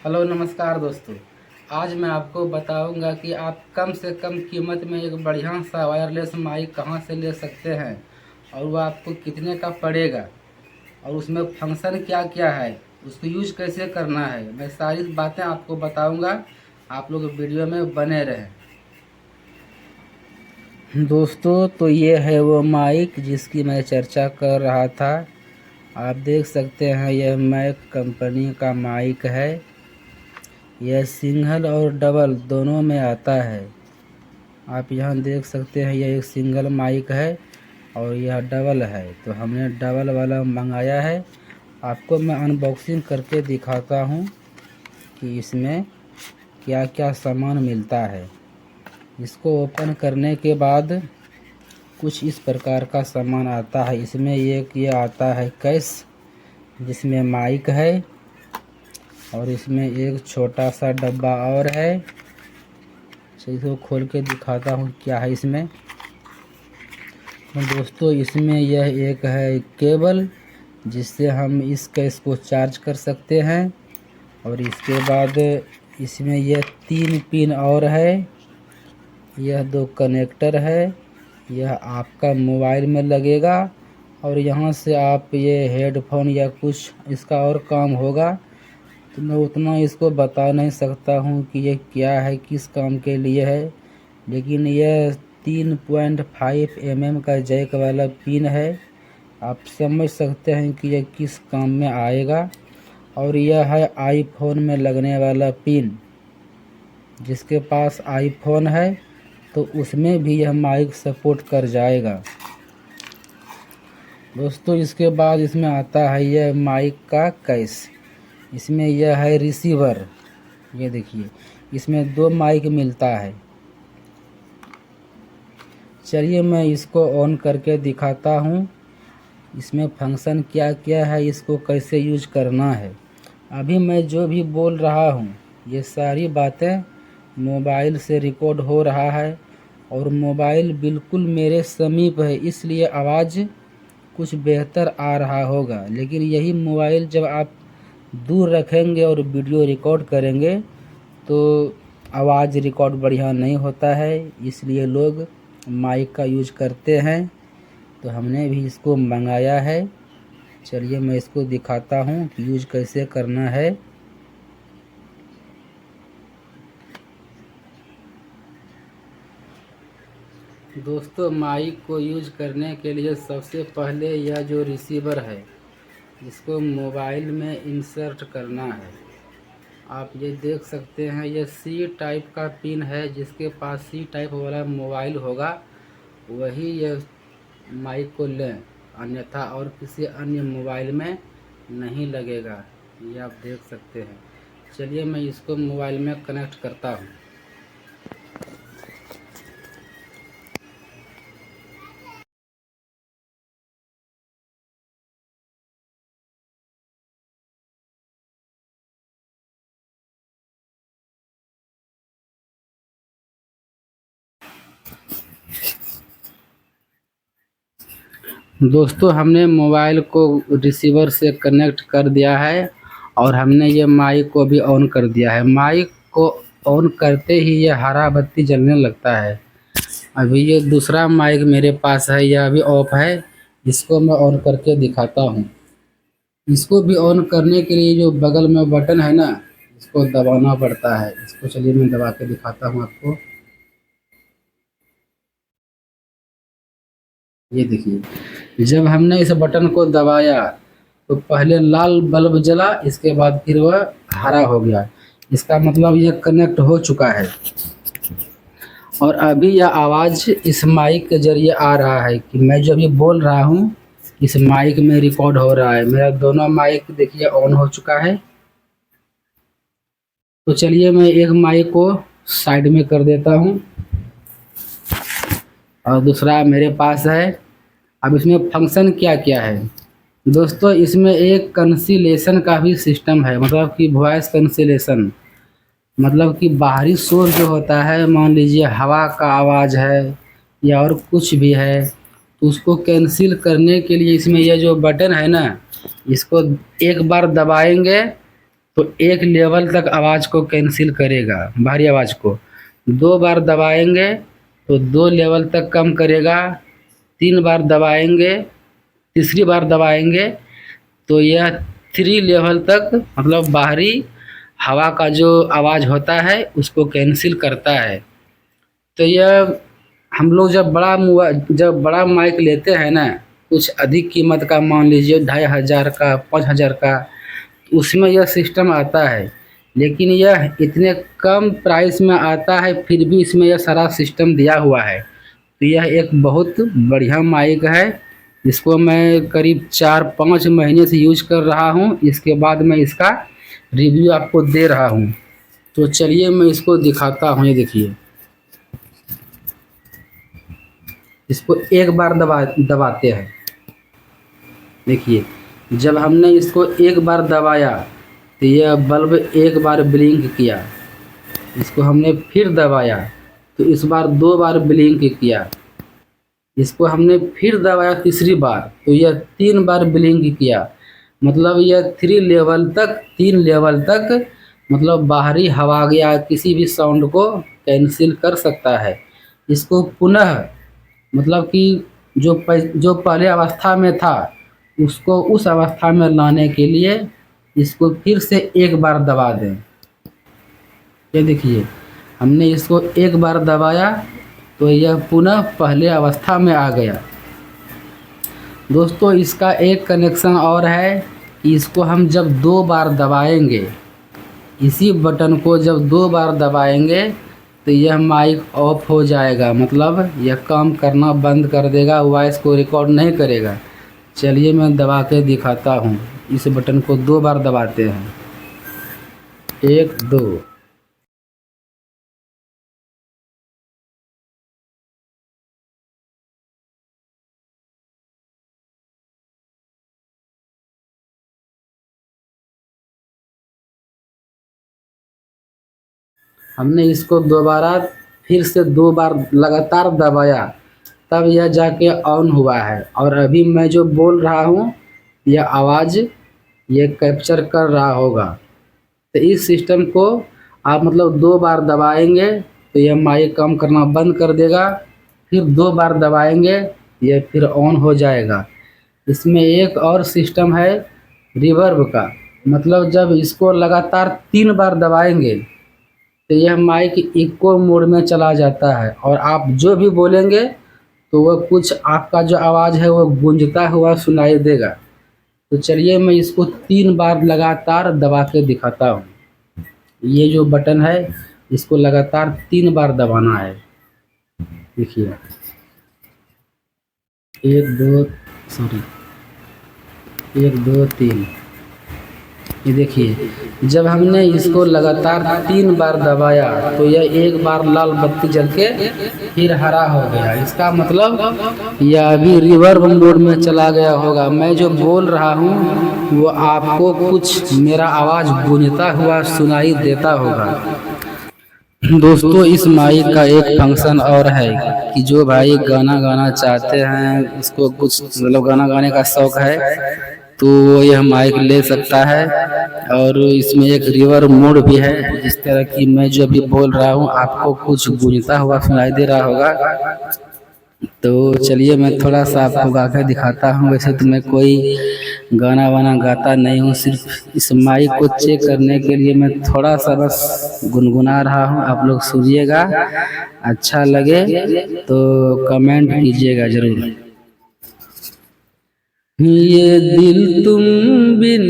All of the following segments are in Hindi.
हेलो नमस्कार दोस्तों। आज मैं आपको बताऊंगा कि आप कम से कम कीमत में एक बढ़िया सा वायरलेस माइक कहां से ले सकते हैं और वह आपको कितने का पड़ेगा और उसमें फंक्शन क्या क्या है, उसको यूज कैसे करना है। मैं सारी बातें आपको बताऊंगा। आप लोग वीडियो में बने रहें। दोस्तों, तो ये है वो माइक जिसकी मैं चर्चा कर रहा था। आप देख सकते हैं यह मैक कंपनी का माइक है। यह सिंगल और डबल दोनों में आता है। आप यहाँ देख सकते हैं यह एक सिंगल माइक है और यह डबल है, तो हमने डबल वाला मंगाया है। आपको मैं अनबॉक्सिंग करके दिखाता हूँ कि इसमें क्या क्या सामान मिलता है। इसको ओपन करने के बाद कुछ इस प्रकार का सामान आता है। इसमें एक ये आता है केस जिसमें माइक है और इसमें एक छोटा सा डब्बा और है। इसको खोल के दिखाता हूँ क्या है इसमें। तो दोस्तों, इसमें यह एक है केबल जिससे हम इस केस को चार्ज कर सकते हैं और इसके बाद इसमें यह 3 पिन और है। यह 2 कनेक्टर है। यह आपका मोबाइल में लगेगा और यहाँ से आप ये हेडफोन या कुछ इसका और काम होगा। तो मैं उतना इसको बता नहीं सकता हूँ कि ये क्या है, किस काम के लिए है, लेकिन यह 3.5 mm का जैक वाला पिन है। आप समझ सकते हैं कि यह किस काम में आएगा। और यह है आईफोन में लगने वाला पिन। जिसके पास आईफोन है तो उसमें भी यह माइक सपोर्ट कर जाएगा। दोस्तों, इसके बाद इसमें आता है यह माइक का केस। इसमें यह है रिसीवर। ये देखिए, इसमें 2 माइक मिलता है। चलिए मैं इसको ऑन करके दिखाता हूँ। इसमें फंक्शन क्या क्या है, इसको कैसे यूज करना है। अभी मैं जो भी बोल रहा हूँ ये सारी बातें मोबाइल से रिकॉर्ड हो रहा है और मोबाइल बिल्कुल मेरे समीप है, इसलिए आवाज़ कुछ बेहतर आ रहा होगा। लेकिन यही मोबाइल जब आप दूर रखेंगे और वीडियो रिकॉर्ड करेंगे तो आवाज़ रिकॉर्ड बढ़िया नहीं होता है, इसलिए लोग माइक का यूज करते हैं। तो हमने भी इसको मंगाया है। चलिए मैं इसको दिखाता हूँ कि यूज कैसे करना है। दोस्तों, माइक को यूज करने के लिए सबसे पहले यह जो रिसीवर है इसको मोबाइल में इंसर्ट करना है। आप ये देख सकते हैं यह सी टाइप का पिन है। जिसके पास सी टाइप वाला मोबाइल होगा वही यह माइक को लें, अन्यथा और किसी अन्य मोबाइल में नहीं लगेगा। ये आप देख सकते हैं। चलिए मैं इसको मोबाइल में कनेक्ट करता हूँ। दोस्तों, हमने मोबाइल को रिसीवर से कनेक्ट कर दिया है और हमने ये माइक को भी ऑन कर दिया है। माइक को ऑन करते ही ये हरा बत्ती जलने लगता है। अभी ये दूसरा माइक मेरे पास है, यह अभी ऑफ है। इसको मैं ऑन करके दिखाता हूँ। इसको भी ऑन करने के लिए जो बगल में बटन है ना, इसको दबाना पड़ता है। इसको चलिए मैं दबा के दिखाता हूँ आपको। ये देखिए, जब हमने इस बटन को दबाया तो पहले लाल बल्ब जला, इसके बाद फिर वह हरा हो गया। इसका मतलब यह कनेक्ट हो चुका है और अभी यह आवाज़ इस माइक के जरिए आ रहा है कि मैं जो भी बोल रहा हूँ इस माइक में रिकॉर्ड हो रहा है। मेरा दोनों माइक देखिए ऑन हो चुका है। तो चलिए मैं एक माइक को साइड में कर देता हूँ और दूसरा मेरे पास है। अब इसमें फंक्शन क्या क्या है दोस्तों, इसमें एक कैंसिलेशन का भी सिस्टम है। मतलब कि वॉइस कैंसिलेशन, मतलब कि बाहरी शोर जो होता है, मान लीजिए हवा का आवाज़ है या और कुछ भी है, तो उसको कैंसिल करने के लिए इसमें यह जो बटन है ना, इसको एक बार दबाएंगे तो एक लेवल तक आवाज़ को कैंसिल करेगा, बाहरी आवाज़ को। 2 बार दबाएंगे तो 2 लेवल तक कम करेगा। 3 बार दबाएंगे, तीसरी बार दबाएंगे तो यह 3 लेवल तक मतलब बाहरी हवा का जो आवाज़ होता है उसको कैंसिल करता है। तो यह हम लोग जब बड़ा माइक लेते हैं ना, कुछ अधिक कीमत का, मान लीजिए 2500 का, 5000 का, उसमें यह सिस्टम आता है। लेकिन यह इतने कम प्राइस में आता है, फिर भी इसमें यह सारा सिस्टम दिया हुआ है। तो यह एक बहुत बढ़िया माइक है। इसको मैं करीब 4-5 महीने से यूज कर रहा हूँ। इसके बाद मैं इसका रिव्यू आपको दे रहा हूँ। तो चलिए मैं इसको दिखाता हूँ। ये देखिए, इसको एक बार दबाते हैं। देखिए, जब हमने इसको एक बार दबाया तो यह बल्ब एक बार ब्लिंक किया। इसको हमने फिर दबाया तो इस बार 2 बार ब्लिंक किया। इसको हमने फिर दबाया तीसरी बार तो यह 3 बार ब्लिंक किया। मतलब यह 3 लेवल तक मतलब बाहरी हवा या किसी भी साउंड को कैंसिल कर सकता है। इसको पुनः मतलब कि जो पहले अवस्था में था उसको उस अवस्था में लाने के लिए इसको फिर से एक बार दबा दें। ये देखिए, हमने इसको एक बार दबाया तो यह पुनः पहले अवस्था में आ गया। दोस्तों, इसका एक कनेक्शन और है कि इसको हम जब 2 बार दबाएंगे, इसी बटन को जब 2 बार दबाएंगे तो यह माइक ऑफ हो जाएगा। मतलब यह काम करना बंद कर देगा, वॉइस को रिकॉर्ड नहीं करेगा। चलिए मैं दबा के दिखाता हूँ। इस बटन को 2 बार दबाते हैं, 1 2। हमने इसको दोबारा फिर से 2 बार लगातार दबाया, तब यह जाके ऑन हुआ है। और अभी मैं जो बोल रहा हूँ यह आवाज़ ये कैप्चर कर रहा होगा। तो इस सिस्टम को आप मतलब 2 बार दबाएंगे तो यह माइक काम करना बंद कर देगा। फिर 2 बार दबाएंगे यह फिर ऑन हो जाएगा। इसमें एक और सिस्टम है रिवर्ब का। मतलब जब इसको लगातार 3 बार दबाएंगे तो यह माइक इको मोड में चला जाता है और आप जो भी बोलेंगे तो वह कुछ आपका जो आवाज़ है वह गूंजता हुआ सुनाई देगा। तो चलिए मैं इसको 3 बार लगातार दबा के दिखाता हूँ। ये जो बटन है इसको लगातार 3 बार दबाना है। देखिए, 1 2 1 2 3। ये देखिए, जब हमने इसको लगातार 3 बार दबाया तो यह एक बार लाल बत्ती जल के फिर हरा हो गया। इसका मतलब यह अभी रिवर्ब मोड में चला गया होगा। मैं जो बोल रहा हूँ वो आपको कुछ मेरा आवाज़ गूंजता हुआ सुनाई देता होगा। दोस्तों, इस माइक का एक फंक्शन और है कि जो भाई गाना गाना चाहते हैं, उसको कुछ मतलब गाना गाने का शौक है, तो वो यह माइक ले सकता है। और इसमें एक रिवर्ब मोड भी है। जिस तरह की मैं जो अभी बोल रहा हूँ आपको कुछ गूंजता हुआ सुनाई दे रहा होगा। तो चलिए मैं थोड़ा सा आपको गा कर दिखाता हूँ। वैसे तो मैं कोई गाना वाना गाता नहीं हूँ, सिर्फ इस माइक को चेक करने के लिए मैं थोड़ा सा बस गुनगुना रहा हूँ। आप लोग सुनिएगा, अच्छा लगे तो कमेंट कीजिएगा ज़रूर। ये दिल तुम बिन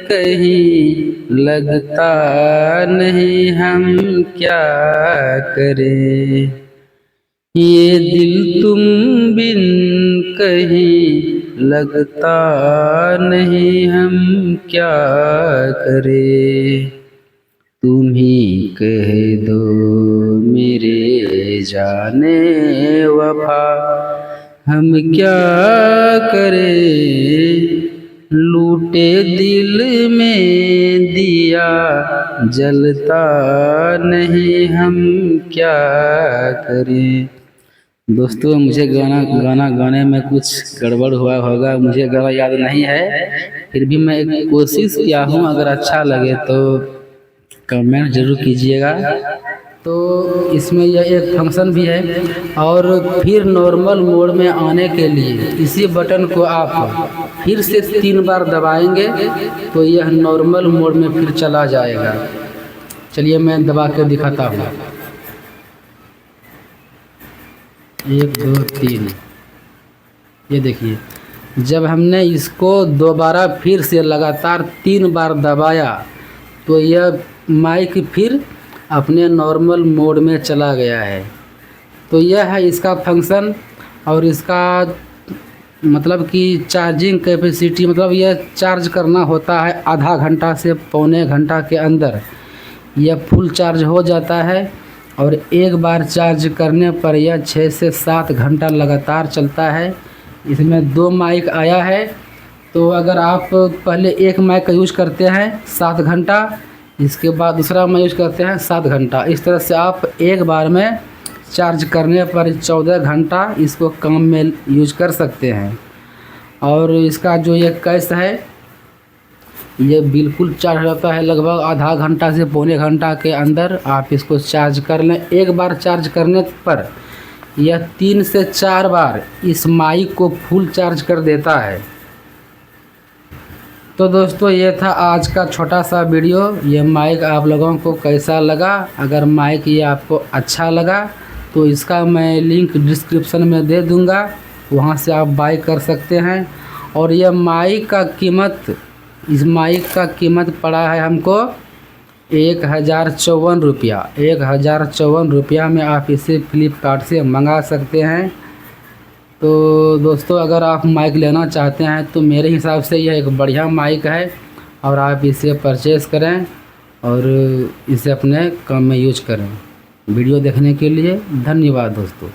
कहीं लगता नहीं, हम क्या करें। ये दिल तुम बिन कहीं लगता नहीं, हम क्या करें। तुम ही कह दो मेरे जाने वफा, हम क्या करें। लूटे दिल में दिया जलता नहीं, हम क्या करें। दोस्तों मुझे गाना गाने में कुछ गड़बड़ हुआ होगा, मुझे गाना याद नहीं है, फिर भी मैं एक कोशिश किया हूँ। अगर अच्छा लगे तो कमेंट जरूर कीजिएगा। तो इसमें यह एक फंक्शन भी है। और फिर नॉर्मल मोड में आने के लिए इसी बटन को आप फिर से 3 बार दबाएंगे तो यह नॉर्मल मोड में फिर चला जाएगा। चलिए मैं दबा के दिखाता हूँ। 1 2 3। ये देखिए, जब हमने इसको दोबारा फिर से लगातार 3 बार दबाया तो यह माइक फिर अपने नॉर्मल मोड में चला गया है। तो यह है इसका फंक्शन। और इसका मतलब कि चार्जिंग कैपेसिटी, मतलब यह चार्ज करना होता है आधा घंटा से पौने घंटा के अंदर यह फुल चार्ज हो जाता है। और एक बार चार्ज करने पर यह 6 से 7 घंटा लगातार चलता है। इसमें 2 माइक आया है। तो अगर आप पहले एक माइक का यूज़ करते हैं 7 घंटा, इसके बाद दूसरा माइक यूज़ करते हैं 7 घंटा, इस तरह से आप एक बार में चार्ज करने पर 14 घंटा इसको काम में यूज कर सकते हैं। और इसका जो ये कैस है ये बिल्कुल चार्ज हो जाता है लगभग आधा घंटा से पौने घंटा के अंदर। आप इसको चार्ज कर लें। एक बार चार्ज करने पर यह 3 से 4 बार इस माइक को फुल चार्ज कर देता है। तो दोस्तों ये था आज का छोटा सा वीडियो। ये माइक आप लोगों को कैसा लगा? अगर माइक ये आपको अच्छा लगा तो इसका मैं लिंक डिस्क्रिप्शन में दे दूँगा, वहाँ से आप बाय कर सकते हैं। और यह माइक का कीमत, इस माइक का कीमत पड़ा है हमको 1054 रुपया। 1054 रुपया में आप इसे फ्लिपकार्ट से मंगा सकते हैं। तो दोस्तों अगर आप माइक लेना चाहते हैं तो मेरे हिसाब से यह एक बढ़िया माइक है और आप इसे परचेज़ करें और इसे अपने काम में यूज करें। वीडियो देखने के लिए धन्यवाद दोस्तों।